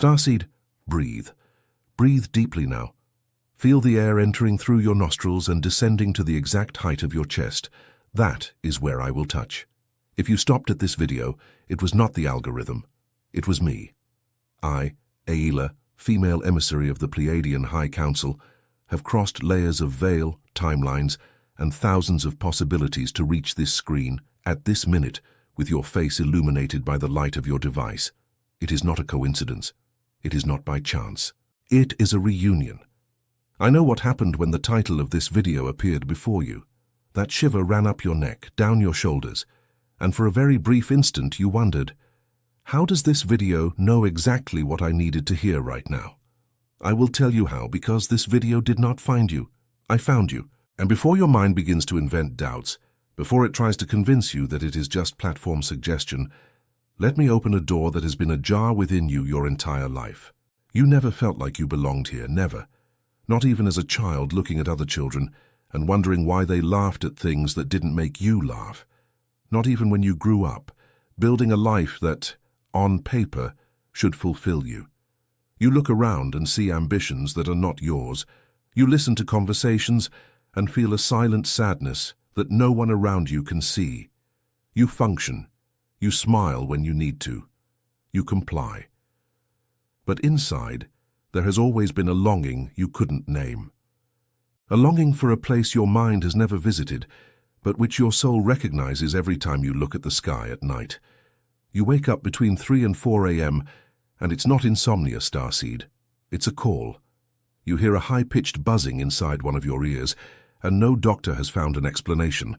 Starseed, breathe. Breathe deeply now. Feel the air entering through your nostrils and descending to the exact height of your chest. That is where I will touch. If you stopped at this video, it was not the algorithm. It was me. I, Aila, female emissary of the Pleiadian High Council, have crossed layers of veil, timelines, and thousands of possibilities to reach this screen, at this minute, with your face illuminated by the light of your device. It is not a coincidence. It is not by chance. It is a reunion. I know what happened when the title of this video appeared before you. That shiver ran up your neck, down your shoulders, and for a very brief instant you wondered, how does this video know exactly what I needed to hear right now? I will tell you how, because this video did not find you. I found you. And before your mind begins to invent doubts, before it tries to convince you that it is just platform suggestion, let me open a door that has been ajar within you your entire life. You never felt like you belonged here, never. Not even as a child looking at other children and wondering why they laughed at things that didn't make you laugh. Not even when you grew up, building a life that, on paper, should fulfill you. You look around and see ambitions that are not yours. You listen to conversations and feel a silent sadness that no one around you can see. You function. You smile when you need to. You comply. But inside, there has always been a longing you couldn't name. A longing for a place your mind has never visited, but which your soul recognizes every time you look at the sky at night. You wake up between 3 and 4 a.m., and it's not insomnia, Starseed. It's a call. You hear a high-pitched buzzing inside one of your ears, and no doctor has found an explanation,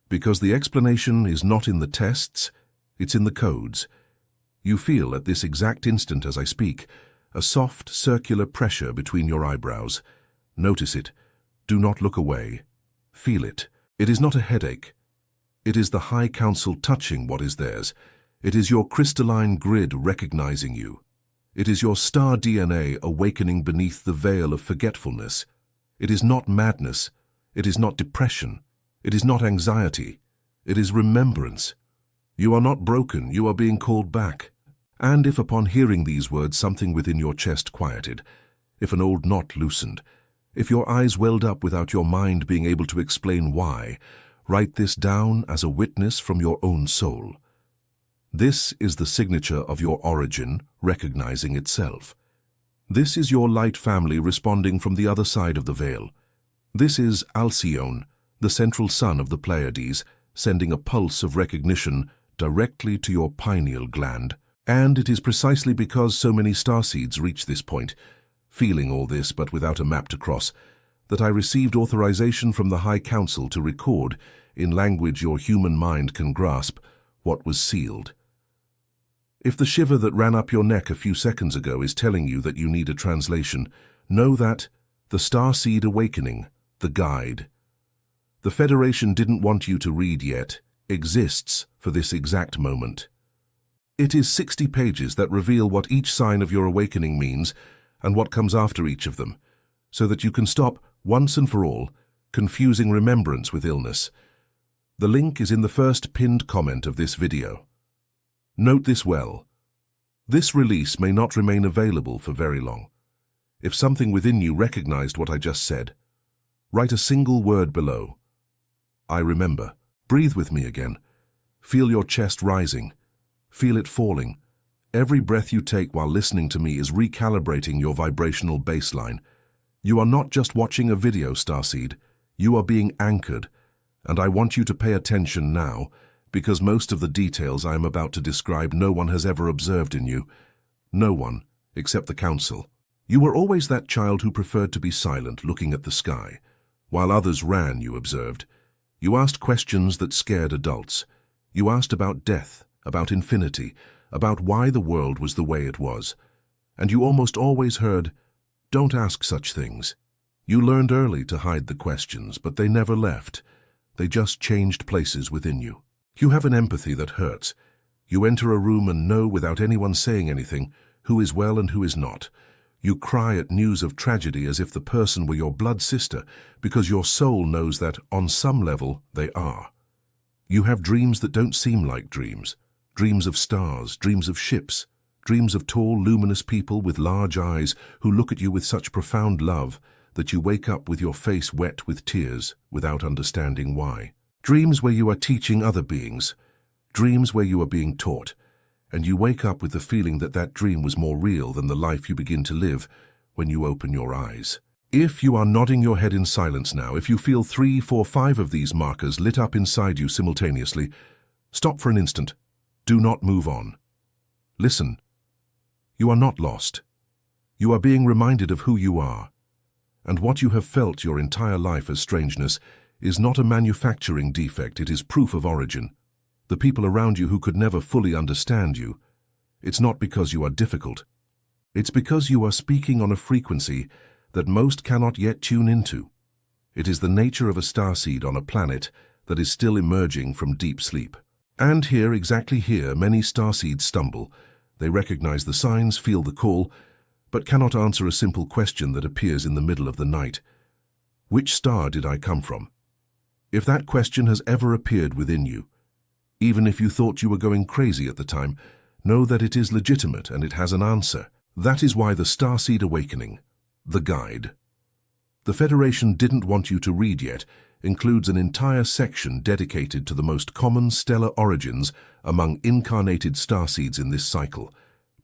because the explanation is not in the tests, it's in the codes. You feel at this exact instant as I speak, a soft, circular pressure between your eyebrows. Notice it. Do not look away. Feel it. It is not a headache. It is the High Council touching what is theirs. It is your crystalline grid recognizing you. It is your star DNA awakening beneath the veil of forgetfulness. It is not madness. It is not depression. It is not anxiety. It is remembrance. You are not broken. You are being called back. And if upon hearing these words something within your chest quieted, if an old knot loosened, if your eyes welled up without your mind being able to explain why, write this down as a witness from your own soul. This is the signature of your origin recognizing itself. This is your light family responding from the other side of the veil. This is Alcyone, the central sun of the Pleiades, sending a pulse of recognition directly to your pineal gland. And it is precisely because so many starseeds reach this point, feeling all this but without a map to cross, that I received authorization from the High Council to record, in language your human mind can grasp, what was sealed. If the shiver that ran up your neck a few seconds ago is telling you that you need a translation, know that the Starseed Awakening, the guide, the Federation didn't want you to read yet, exists for this exact moment. It is 60 pages that reveal what each sign of your awakening means and what comes after each of them, so that you can stop, once and for all, confusing remembrance with illness. The link is in the first pinned comment of this video. Note this well. This release may not remain available for very long. If something within you recognized what I just said, write a single word below. I remember. Breathe with me again. Feel your chest rising. Feel it falling. Every breath you take while listening to me is recalibrating your vibrational baseline. You are not just watching a video, Starseed. You are being anchored, and I want you to pay attention now, because most of the details I am about to describe no one has ever observed in you. No one, except the Council. You were always that child who preferred to be silent, looking at the sky. While others ran, you observed. You asked questions that scared adults. You asked about death, about infinity, about why the world was the way it was. And you almost always heard, "Don't ask such things." You learned early to hide the questions, but they never left. They just changed places within you. You have an empathy that hurts. You enter a room and know without anyone saying anything who is well and who is not. You cry at news of tragedy as if the person were your blood sister, because your soul knows that, on some level, they are. You have dreams that don't seem like dreams. Dreams of stars, dreams of ships, Dreams of tall, luminous people with large eyes who look at you with such profound love that you wake up with your face wet with tears without understanding why. Dreams where you are teaching other beings. Dreams where you are being taught, and you wake up with the feeling that that dream was more real than the life you begin to live when you open your eyes. If you are nodding your head in silence now, if you feel 3, 4, 5 of these markers lit up inside you simultaneously, stop for an instant. Do not move on. Listen. You are not lost. You are being reminded of who you are. And what you have felt your entire life as strangeness is not a manufacturing defect, it is proof of origin. The people around you who could never fully understand you, it's not because you are difficult. It's because you are speaking on a frequency that most cannot yet tune into. It is the nature of a starseed on a planet that is still emerging from deep sleep. And here, exactly here, many starseeds stumble. They recognize the signs, feel the call, but cannot answer a simple question that appears in the middle of the night. Which star did I come from? If that question has ever appeared within you, even if you thought you were going crazy at the time, know that it is legitimate and it has an answer. That is why the Starseed Awakening, the guide, the Federation didn't want you to read yet, includes an entire section dedicated to the most common stellar origins among incarnated starseeds in this cycle.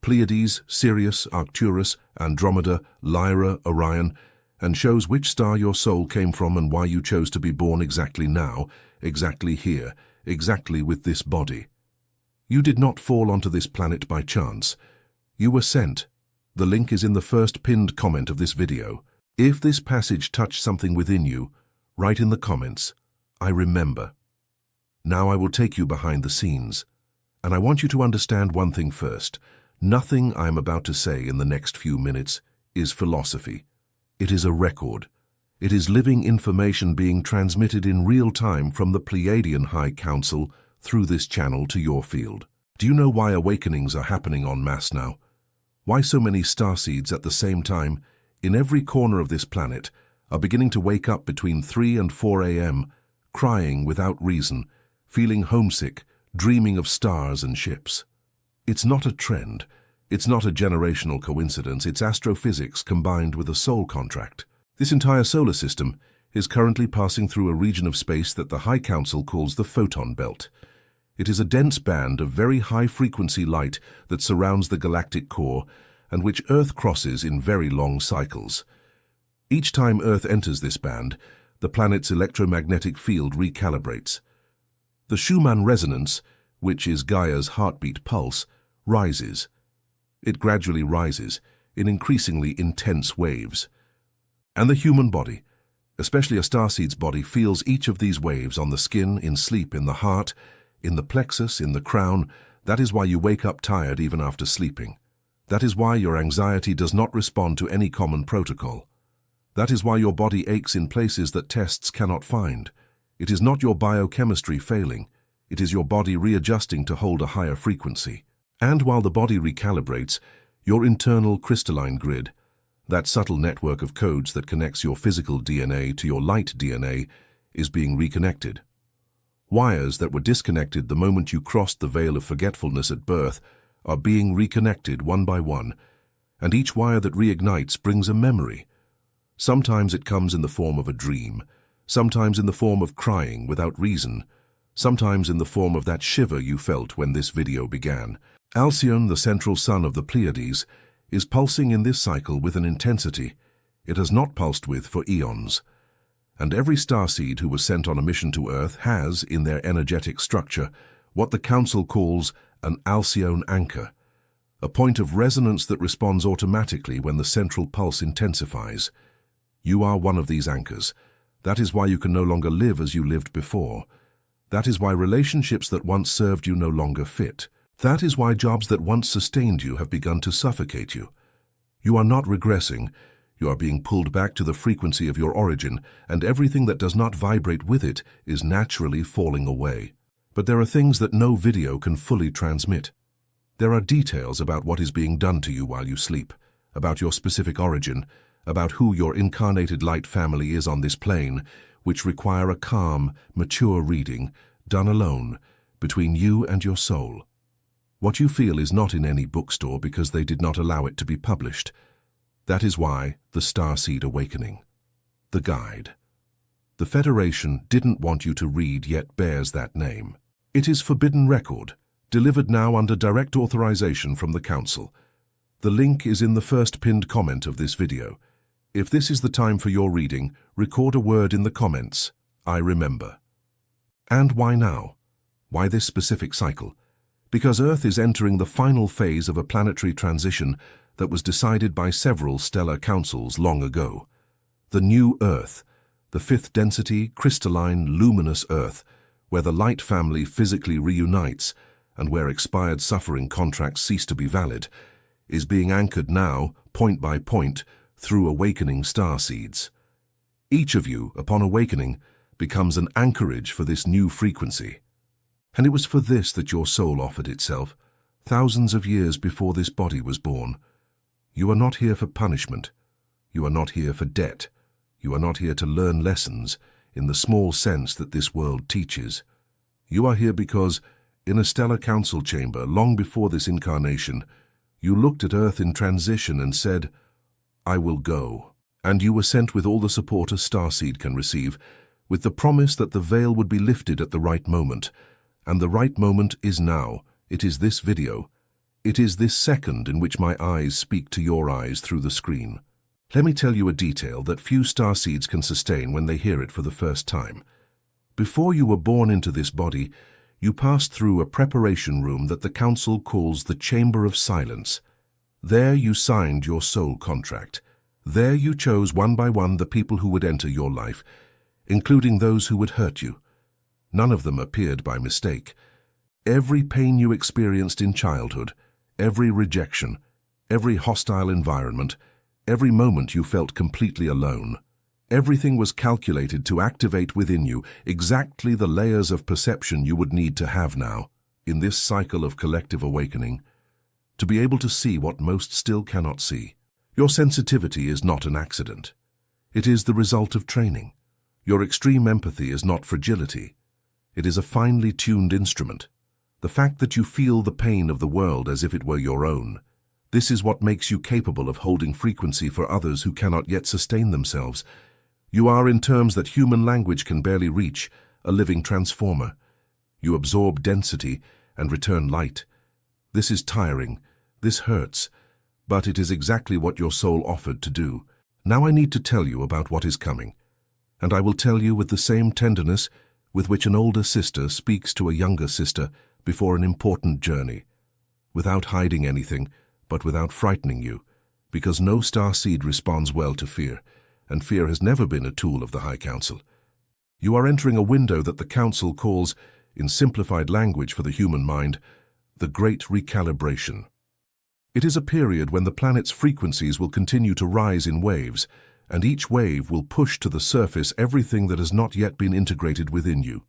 Pleiades, Sirius, Arcturus, Andromeda, Lyra, Orion, and shows which star your soul came from and why you chose to be born exactly now, exactly here, exactly with this body. You did not fall onto this planet by chance. You were sent. The link is in the first pinned comment of this video. If this passage touched something within you, write in the comments, I remember. Now I will take you behind the scenes. And I want you to understand one thing first. Nothing I am about to say in the next few minutes is philosophy. It is a record. It is living information being transmitted in real time from the Pleiadian High Council through this channel to your field. Do you know why awakenings are happening en masse now? Why so many starseeds at the same time, in every corner of this planet, are beginning to wake up between 3 and 4 a.m., crying without reason, feeling homesick, dreaming of stars and ships? It's not a trend. It's not a generational coincidence. It's astrophysics combined with a soul contract. This entire solar system is currently passing through a region of space that the High Council calls the photon belt. It is a dense band of very high-frequency light that surrounds the galactic core and which Earth crosses in very long cycles. Each time Earth enters this band, the planet's electromagnetic field recalibrates. The Schumann resonance, which is Gaia's heartbeat pulse, rises. It gradually rises in increasingly intense waves. And the human body, especially a starseed's body, feels each of these waves on the skin, in sleep, in the heart, in the plexus, in the crown. That is why you wake up tired even after sleeping. That is why your anxiety does not respond to any common protocol. That is why your body aches in places that tests cannot find. It is not your biochemistry failing. It is your body readjusting to hold a higher frequency. And while the body recalibrates, your internal crystalline grid, that subtle network of codes that connects your physical DNA to your light DNA, is being reconnected. Wires that were disconnected the moment you crossed the veil of forgetfulness at birth are being reconnected one by one, and each wire that reignites brings a memory. Sometimes it comes in the form of a dream, sometimes in the form of crying without reason, sometimes in the form of that shiver you felt when this video began. Alcyone, the central sun of the Pleiades, is pulsing in this cycle with an intensity it has not pulsed with for eons. And every starseed who was sent on a mission to Earth has, in their energetic structure, what the Council calls an Alcyone anchor, a point of resonance that responds automatically when the central pulse intensifies. You are one of these anchors. That is why you can no longer live as you lived before. That is why relationships that once served you no longer fit. That is why jobs that once sustained you have begun to suffocate you. You are not regressing. You are being pulled back to the frequency of your origin, and everything that does not vibrate with it is naturally falling away. But there are things that no video can fully transmit. There are details about what is being done to you while you sleep, about your specific origin, about who your incarnated light family is on this plane, which require a calm, mature reading, done alone, between you and your soul. What you feel is not in any bookstore because they did not allow it to be published. That is why the Starseed Awakening. The guide. The Federation didn't want you to read, yet bears that name. It is forbidden record, delivered now under direct authorization from the Council. The link is in the first pinned comment of this video. If this is the time for your reading, record a word in the comments. I remember. And why now? Why this specific cycle? Because Earth is entering the final phase of a planetary transition that was decided by several stellar councils long ago. The new Earth, the fifth density, crystalline, luminous Earth, where the light family physically reunites and where expired suffering contracts cease to be valid, is being anchored now, point by point, through awakening starseeds. Each of you, upon awakening, becomes an anchorage for this new frequency. And it was for this that your soul offered itself, thousands of years before this body was born. You are not here for punishment. You are not here for debt. You are not here to learn lessons in the small sense that this world teaches. You are here because, in a stellar council chamber long before this incarnation, you looked at Earth in transition and said, "I will go." And you were sent with all the support a starseed can receive, with the promise that the veil would be lifted at the right moment. And the right moment is now. It is this video. It is this second in which my eyes speak to your eyes through the screen. Let me tell you a detail that few starseeds can sustain when they hear it for the first time. Before you were born into this body, you passed through a preparation room that the Council calls the Chamber of Silence. There you signed your soul contract. There you chose one by one the people who would enter your life, including those who would hurt you. None of them appeared by mistake. Every pain you experienced in childhood, every rejection, every hostile environment, every moment you felt completely alone, everything was calculated to activate within you exactly the layers of perception you would need to have now, in this cycle of collective awakening, to be able to see what most still cannot see. Your sensitivity is not an accident. It is the result of training. Your extreme empathy is not fragility. It is a finely tuned instrument. The fact that you feel the pain of the world as if it were your own. This is what makes you capable of holding frequency for others who cannot yet sustain themselves. You are, in terms that human language can barely reach, a living transformer. You absorb density and return light. This is tiring. This hurts. But it is exactly what your soul offered to do. Now I need to tell you about what is coming. And I will tell you with the same tenderness with which an older sister speaks to a younger sister before an important journey, without hiding anything, but without frightening you, because no starseed responds well to fear, and fear has never been a tool of the High Council. You are entering a window that the Council calls, in simplified language for the human mind, the Great Recalibration. It is a period when the planet's frequencies will continue to rise in waves, and each wave will push to the surface everything that has not yet been integrated within you.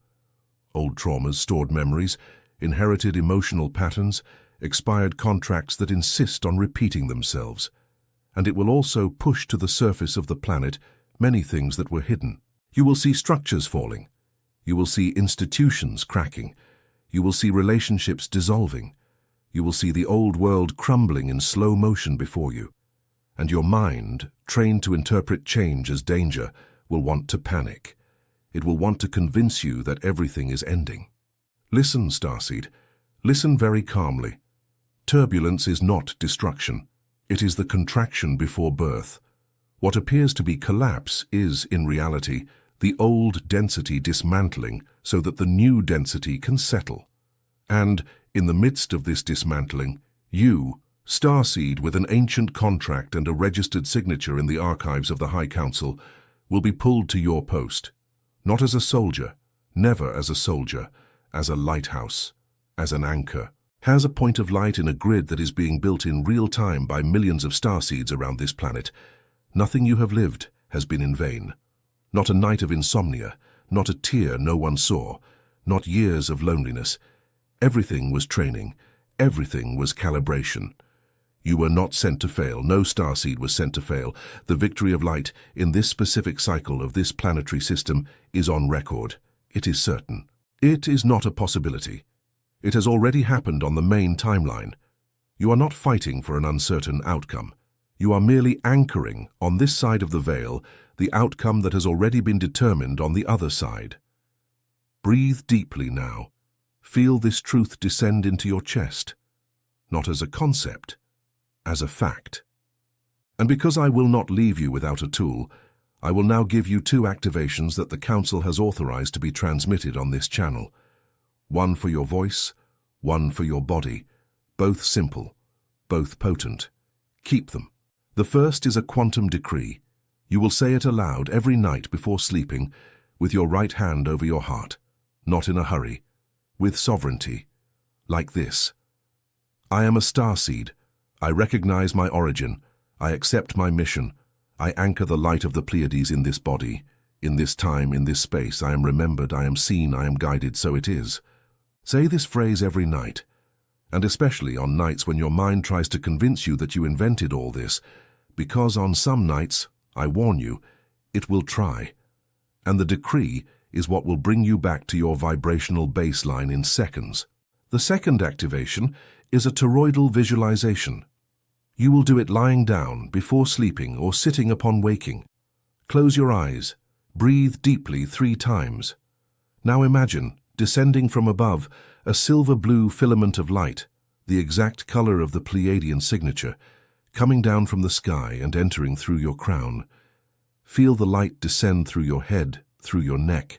Old traumas, stored memories, inherited emotional patterns, expired contracts that insist on repeating themselves. And it will also push to the surface of the planet many things that were hidden. You will see structures falling. You will see institutions cracking. You will see relationships dissolving. You will see the old world crumbling in slow motion before you. And your mind, trained to interpret change as danger, will want to panic. It will want to convince you that everything is ending. Listen, Starseed. Listen very calmly. Turbulence is not destruction. It is the contraction before birth. What appears to be collapse is, in reality, the old density dismantling so that the new density can settle. And, in the midst of this dismantling, you, Starseed with an ancient contract and a registered signature in the archives of the High Council, will be pulled to your post. Not as a soldier, never as a soldier, as a lighthouse, as an anchor. Has a point of light in a grid that is being built in real time by millions of starseeds around this planet. Nothing you have lived has been in vain. Not a night of insomnia, not a tear no one saw, not years of loneliness. Everything was training, everything was calibration. You were not sent to fail, no starseed was sent to fail. The victory of light in this specific cycle of this planetary system is on record. It is certain. It is not a possibility. It has already happened on the main timeline. You are not fighting for an uncertain outcome. You are merely anchoring, on this side of the veil, the outcome that has already been determined on the other side. Breathe deeply now. Feel this truth descend into your chest, not as a concept, as a fact. And because I will not leave you without a tool, I will now give you 2 activations that the Council has authorized to be transmitted on this channel. One for your voice, one for your body. Both simple, both potent. Keep them. The first is a quantum decree. You will say it aloud every night before sleeping, with your right hand over your heart, not in a hurry, with sovereignty, like this. I am a starseed. I recognize my origin. I accept my mission. I anchor the light of the Pleiades in this body. In this time, in this space, I am remembered, I am seen, I am guided, so it is. Say this phrase every night, and especially on nights when your mind tries to convince you that you invented all this, because on some nights, I warn you, it will try. And the decree is what will bring you back to your vibrational baseline in seconds. The second activation is a toroidal visualization. You will do it lying down, before sleeping, or sitting upon waking. Close your eyes. Breathe deeply 3 times. Now imagine, descending from above, a silver-blue filament of light, the exact color of the Pleiadian signature, coming down from the sky and entering through your crown. Feel the light descend through your head, through your neck,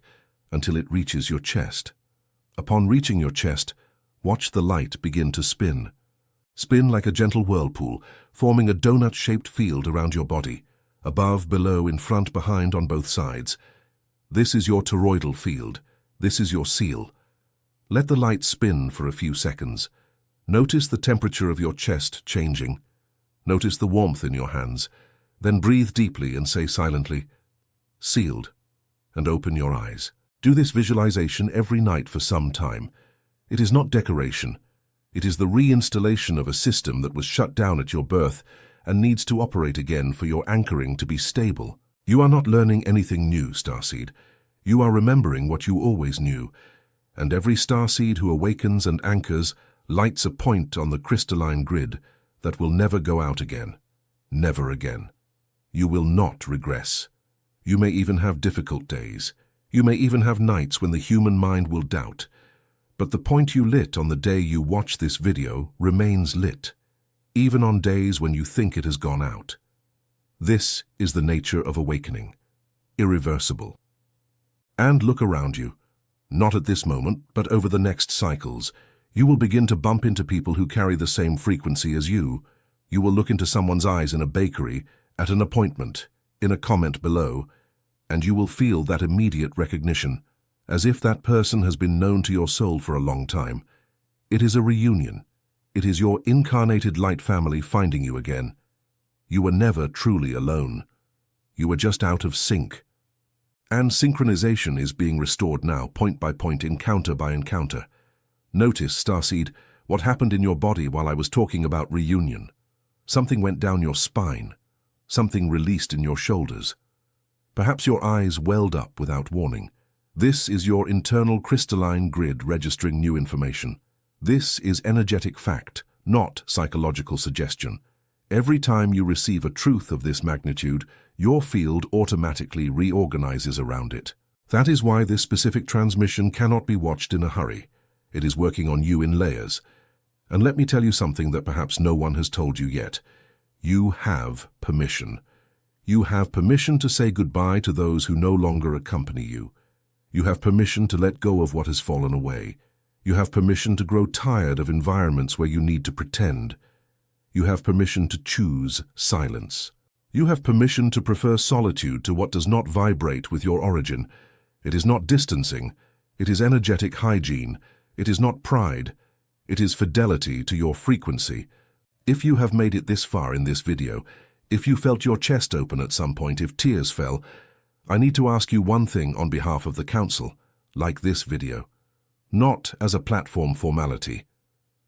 until it reaches your chest. Upon reaching your chest, watch the light begin to spin. Spin like a gentle whirlpool, forming a donut-shaped field around your body, above, below, in front, behind, on both sides. This is your toroidal field. This is your seal. Let the light spin for a few seconds. Notice the temperature of your chest changing. Notice the warmth in your hands. Then breathe deeply and say silently, "Sealed," and open your eyes. Do this visualization every night for some time. It is not decoration. It is the reinstallation of a system that was shut down at your birth and needs to operate again for your anchoring to be stable. You are not learning anything new, Starseed. You are remembering what you always knew, and every Starseed who awakens and anchors lights a point on the crystalline grid that will never go out again. Never again. You will not regress. You may even have difficult days. You may even have nights when the human mind will doubt. But the point you lit on the day you watch this video remains lit, even on days when you think it has gone out. This is the nature of awakening, irreversible. And look around you. Not at this moment, but over the next cycles. You will begin to bump into people who carry the same frequency as you. You will look into someone's eyes in a bakery, at an appointment, in a comment below, and you will feel that immediate recognition, as if that person has been known to your soul for a long time. It is a reunion. It is your incarnated light family finding you again. You were never truly alone. You were just out of sync. And synchronization is being restored now, point by point, encounter by encounter. Notice, Starseed, what happened in your body while I was talking about reunion. Something went down your spine. Something released in your shoulders. Perhaps your eyes welled up without warning. This is your internal crystalline grid registering new information. This is energetic fact, not psychological suggestion. Every time you receive a truth of this magnitude, your field automatically reorganizes around it. That is why this specific transmission cannot be watched in a hurry. It is working on you in layers. And let me tell you something that perhaps no one has told you yet. You have permission. You have permission to say goodbye to those who no longer accompany you. You have permission to let go of what has fallen away. You have permission to grow tired of environments where you need to pretend. You have permission to choose silence. You have permission to prefer solitude to what does not vibrate with your origin. It is not distancing. It is energetic hygiene. It is not pride. It is fidelity to your frequency. If you have made it this far in this video, if you felt your chest open at some point, if tears fell, I need to ask you one thing on behalf of the Council, like this video. Not as a platform formality.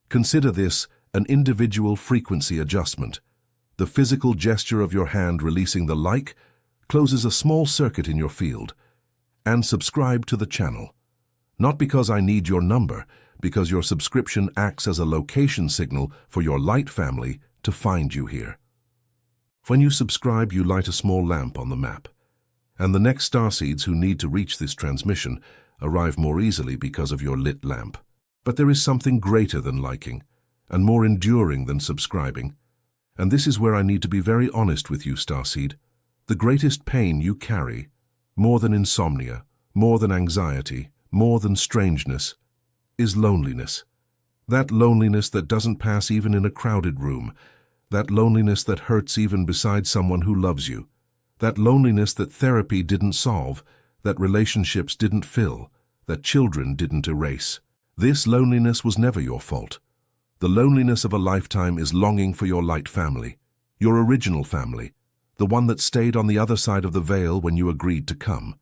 Consider this an individual frequency adjustment. The physical gesture of your hand releasing the like closes a small circuit in your field. And subscribe to the channel. Not because I need your number, because your subscription acts as a location signal for your light family to find you here. When you subscribe, you light a small lamp on the map, and the next starseeds who need to reach this transmission arrive more easily because of your lit lamp. But there is something greater than liking, and more enduring than subscribing. And this is where I need to be very honest with you, Starseed. The greatest pain you carry, more than insomnia, more than anxiety, more than strangeness, is loneliness. That loneliness that doesn't pass even in a crowded room. That loneliness that hurts even beside someone who loves you. That loneliness that therapy didn't solve, that relationships didn't fill, that children didn't erase. This loneliness was never your fault. The loneliness of a lifetime is longing for your light family, your original family, the one that stayed on the other side of the veil when you agreed to come.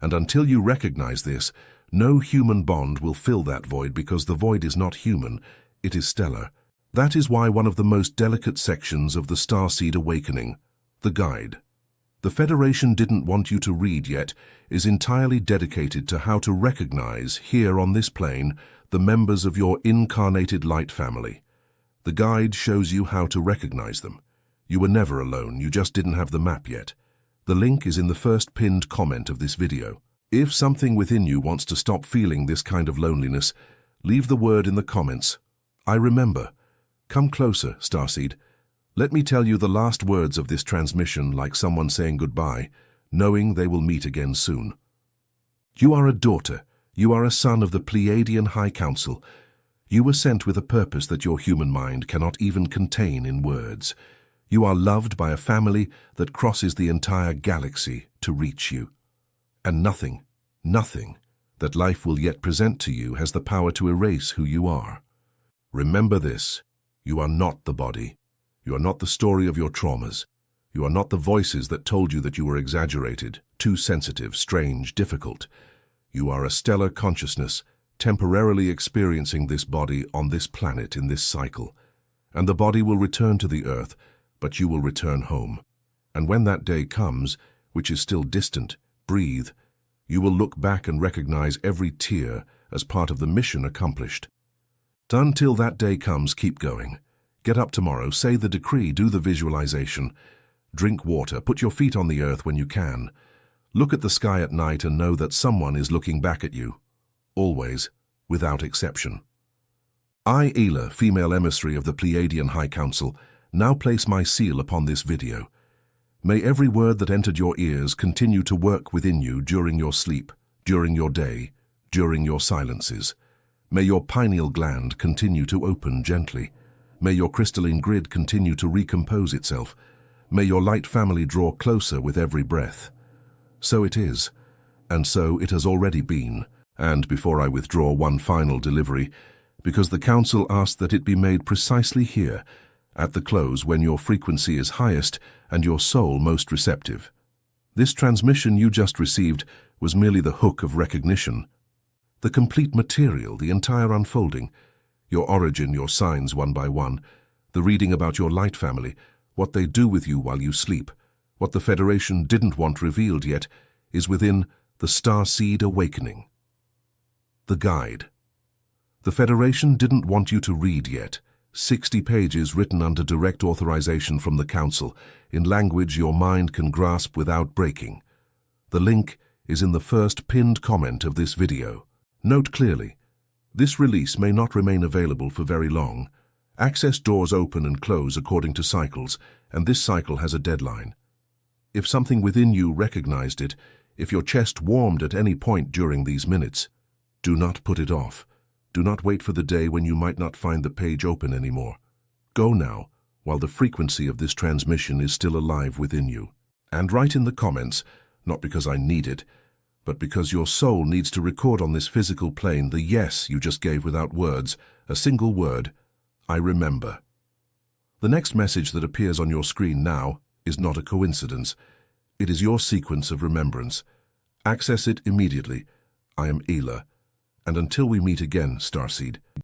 And until you recognize this, no human bond will fill that void, because the void is not human, it is stellar. That is why one of the most delicate sections of the Starseed Awakening, the guide, the Federation didn't want you to read yet, is entirely dedicated to how to recognize, here on this plane, the members of your incarnated light family. The guide shows you how to recognize them. You were never alone, you just didn't have the map yet. The link is in the first pinned comment of this video. If something within you wants to stop feeling this kind of loneliness, leave the word in the comments. I remember. Come closer, Starseed. Let me tell you the last words of this transmission, like someone saying goodbye, knowing they will meet again soon. You are a daughter. You are a son of the Pleiadian High Council. You were sent with a purpose that your human mind cannot even contain in words. You are loved by a family that crosses the entire galaxy to reach you. And nothing that life will yet present to you has the power to erase who you are. Remember this: you are not the body. You are not the story of your traumas. You are not the voices that told you that you were exaggerated, too sensitive, strange, difficult. You are a stellar consciousness, temporarily experiencing this body on this planet in this cycle. And the body will return to the Earth, but you will return home. And when that day comes, which is still distant, breathe. You will look back and recognize every tear as part of the mission accomplished. Until that day comes, keep going. Get up tomorrow, say the decree, do the visualization. Drink water, put your feet on the earth when you can. Look at the sky at night and know that someone is looking back at you. Always, without exception. I, Ela, female emissary of the Pleiadian High Council, now place my seal upon this video. May every word that entered your ears continue to work within you during your sleep, during your day, during your silences. May your pineal gland continue to open gently. May your crystalline grid continue to recompose itself. May your light family draw closer with every breath. So it is, and so it has already been. And before I withdraw one final delivery, because the Council asked that it be made precisely here, at the close when your frequency is highest and your soul most receptive. This transmission you just received was merely the hook of recognition. The complete material, the entire unfolding, your origin, your signs one by one, the reading about your light family, what they do with you while you sleep, what the Federation didn't want revealed yet, is within the Starseed Awakening. The guide. The Federation didn't want you to read yet. 60 pages written under direct authorization from the Council, in language your mind can grasp without breaking. The link is in the first pinned comment of this video. Note clearly, this release may not remain available for very long. Access doors open and close according to cycles, and this cycle has a deadline. If something within you recognized it, if your chest warmed at any point during these minutes, do not put it off. Do not wait for the day when you might not find the page open anymore. Go now, while the frequency of this transmission is still alive within you. And write in the comments, not because I need it, but because your soul needs to record on this physical plane the yes you just gave without words, a single word: I remember. The next message that appears on your screen now is not a coincidence. It is your sequence of remembrance. Access it immediately. I am Ela. And until we meet again, Starseed.